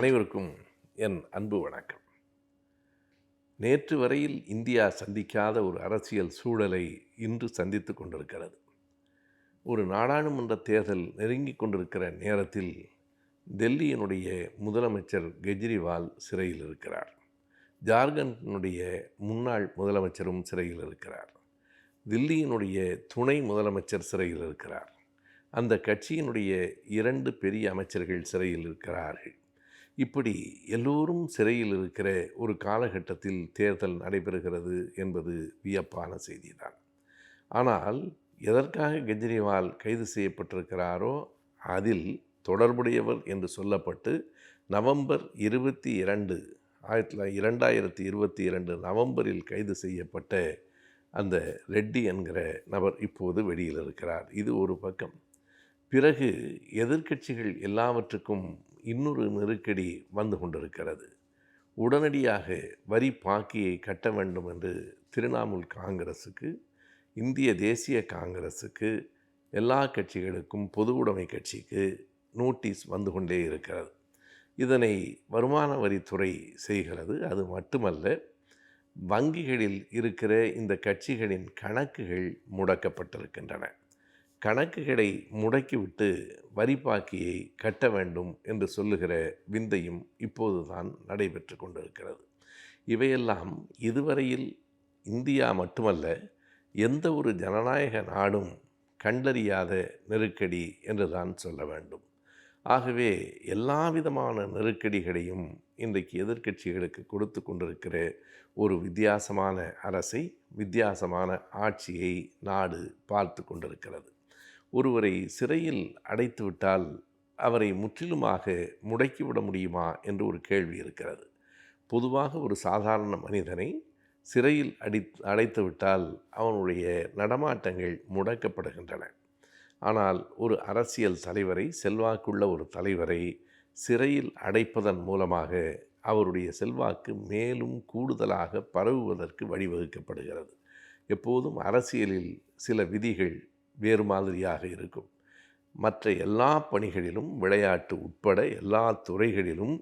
அனைவருக்கும் என் அன்பு வணக்கம். நேற்று வரையில் இந்தியா சந்திக்காத ஒரு அரசியல் சூழலை இன்று சந்தித்து கொண்டிருக்கிறது. ஒரு நாடாளுமன்ற தேர்தல் நெருங்கி கொண்டிருக்கிற நேரத்தில் டெல்லியினுடைய முதலமைச்சர் கெஜ்ரிவால் சிறையில் இருக்கிறார். ஜார்க்கண்டினுடைய முன்னாள் முதலமைச்சரும் சிறையில் இருக்கிறார். தில்லியினுடைய துணை முதலமைச்சர் சிறையில் இருக்கிறார். அந்த கட்சியினுடைய 2 பெரிய அமைச்சர்கள் சிறையில் இருக்கிறார்கள். இப்படி எல்லோரும் சிறையில் இருக்கிற ஒரு காலகட்டத்தில் தேர்தல் நடைபெறுகிறது என்பது வியப்பான செய்திதான். ஆனால் எதற்காக கெஜ்ரிவால் கைது செய்யப்பட்டிருக்கிறாரோ அதில் தொடர்புடையவர் என்று சொல்லப்பட்டு நவம்பர் 22, 2022 நவம்பரில் கைது செய்யப்பட்ட அந்த ரெட்டி என்கிற நபர் இப்போது வெளியில் இருக்கிறார். இது ஒரு பக்கம். பிறகு எதிர்க்கட்சிகள் எல்லாவற்றுக்கும் இன்னொரு நெருக்கடி வந்து கொண்டிருக்கிறது. உடனடியாக வரி பாக்கியை கட்ட வேண்டும் என்று திரிணாமுல் காங்கிரஸுக்கு, இந்திய தேசிய காங்கிரஸுக்கு, எல்லா கட்சிகளுக்கும், பொது உடைமை கட்சிக்கு நோட்டீஸ் வந்து கொண்டே இருக்கிறது. இதனை வருமான வரித்துறை செய்கிறது. அது மட்டுமல்ல, வங்கிகளில் இருக்கிற இந்த கட்சிகளின் கணக்குகள் முடக்கப்பட்டிருக்கின்றன. கணக்குகளை முடக்கிவிட்டு வரி பாக்கியை கட்ட வேண்டும் என்று சொல்லுகிற விந்தையும் இப்போதுதான் நடைபெற்று கொண்டிருக்கிறது. இவையெல்லாம் இதுவரையில் இந்தியா மட்டுமல்ல, எந்த ஒரு ஜனநாயக நாடும் கண்டறியாத நெருக்கடி என்று தான் சொல்ல வேண்டும். ஆகவே எல்லா விதமான நெருக்கடிகளையும் இன்றைக்கு எதிர்க்கட்சிகளுக்கு கொடுத்து கொண்டிருக்கிற ஒரு வித்தியாசமான அரசை, வித்தியாசமான ஆட்சியை நாடு பார்த்து கொண்டிருக்கிறது. ஒருவரை சிறையில் அடைத்துவிட்டால் அவரை முற்றிலுமாக முடக்கிவிட முடியுமா என்று ஒரு கேள்வி இருக்கிறது. பொதுவாக ஒரு சாதாரண மனிதனை சிறையில் அடைத்துவிட்டால் அவனுடைய நடமாட்டங்கள் முடக்கப்படுகின்றன. ஆனால் ஒரு அரசியல் தலைவரை, செல்வாக்குள்ள ஒரு தலைவரை சிறையில் அடைப்பதன் மூலமாக அவருடைய செல்வாக்கு மேலும் கூடுதலாக பரவுவதற்கு வழிவகுக்கப்படுகிறது. எப்போதும் அரசியலில் சில விதிகள் வேறு மாதிரியாக இருக்கும். மற்ற எல்லா பணிகளிலும், விளையாட்டு உட்பட எல்லா துறைகளிலும்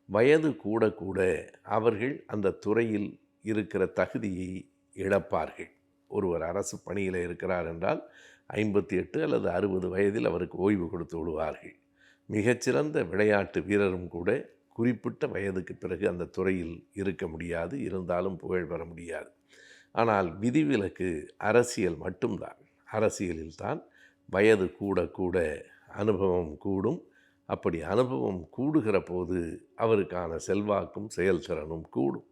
வயது கூட கூட அவர்கள் அந்த துறையில் இருக்கிற தகுதியை இழப்பார்கள். ஒருவர் அரசு பணியில் இருக்கிறார் என்றால் 58 அல்லது 60 வயதில் அவருக்கு ஓய்வு கொடுத்து விடுவார்கள். மிகச்சிறந்த விளையாட்டு வீரரும் கூட குறிப்பிட்ட வயதுக்கு பிறகு அந்த துறையில் இருக்க முடியாது, இருந்தாலும் புகழ் பெற முடியாது. ஆனால் விதிவிலக்கு அரசியல் மட்டும்தான். அரசியலில்தான் வயது கூட கூட அனுபவம் கூடும். அப்படி அனுபவம் கூடுகிற போது அவருக்கான செல்வாக்கும் செயல்திறனும் கூடும்.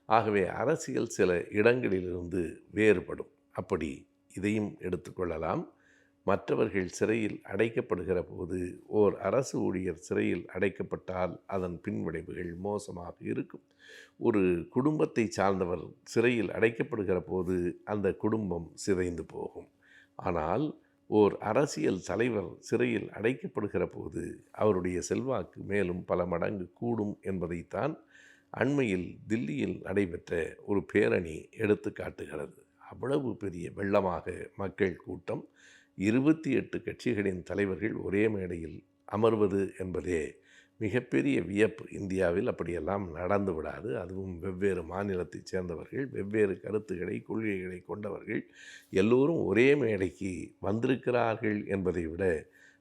ஆகவே அரசியல் சில இடங்களிலிருந்து வேறுபடும். அப்படி இதையும் எடுத்துக்கொள்ளலாம். மற்றவர்கள் சிறையில் அடைக்கப்படுகிற போது ஓர் அரசு ஊழியர் சிறையில் அடைக்கப்பட்டால் அதன் பின்விளைவுகள் மோசமாக இருக்கும். ஒரு குடும்பத்தை சார்ந்தவர் சிறையில் அடைக்கப்படுகிற போது அந்த குடும்பம் சிதைந்து போகும். ஆனால் ஓர் அரசியல் தலைவர் சிறையில் அடைக்கப்படுகிற போது அவருடைய செல்வாக்கு மேலும் பல மடங்கு கூடும் என்பதைத்தான் அண்மையில் தில்லியில் நடைபெற்ற ஒரு பேரணி எடுத்து காட்டுகிறது. அவ்வளவு பெரிய வெள்ளமாக மக்கள் கூட்டம், 28 கட்சிகளின் தலைவர்கள் ஒரே மேடையில் அமர்வது என்பதே மிகப்பெரிய வியப்பு. இந்தியாவில் அப்படியெல்லாம் நடந்து விடாது. அதுவும் வெவ்வேறு மாநிலத்தைச் சேர்ந்தவர்கள், வெவ்வேறு கருத்துக்களை, கொள்கைகளை கொண்டவர்கள் எல்லோரும் ஒரே மேடைக்கு வந்திருக்கிறார்கள் என்பதை விட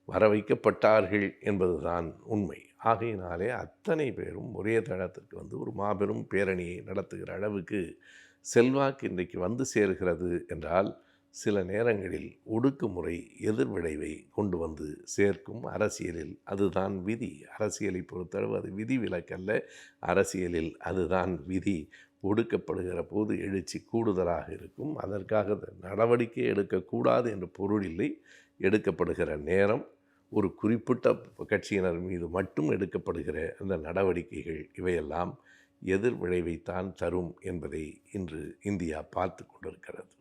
வர வைக்கப்பட்டார்கள் என்பதுதான் உண்மை. ஆகையினாலே அத்தனை பேரும் ஒரே தளத்திற்கு வந்து ஒரு மாபெரும் பேரணியை நடத்துகிற அளவுக்கு செல்வாக்கு இன்றைக்கு வந்து சேர்கிறது என்றால், சில நேரங்களில் ஒடுக்குமுறை எதிர்விளைவை கொண்டு வந்து சேர்க்கும். அரசியலில் அதுதான் விதி. அரசியலை பொறுத்தளவு அது விதி விலக்கல்ல. அரசியலில் அதுதான் விதி. ஒடுக்கப்படுகிற போது எழுச்சி கூடுதலாக இருக்கும். அதற்காக நடவடிக்கை எடுக்கக்கூடாது என்ற பொருள் இல்லை. எடுக்கப்படுகிற நேரம் ஒரு குறிப்பிட்ட கட்சியினர் மீது மட்டும் எடுக்கப்படுகிற அந்த நடவடிக்கைகள் இவையெல்லாம் எதிர் விளைவைத்தான் தரும் என்பதை இன்று இந்தியா பார்த்து கொண்டிருக்கிறது.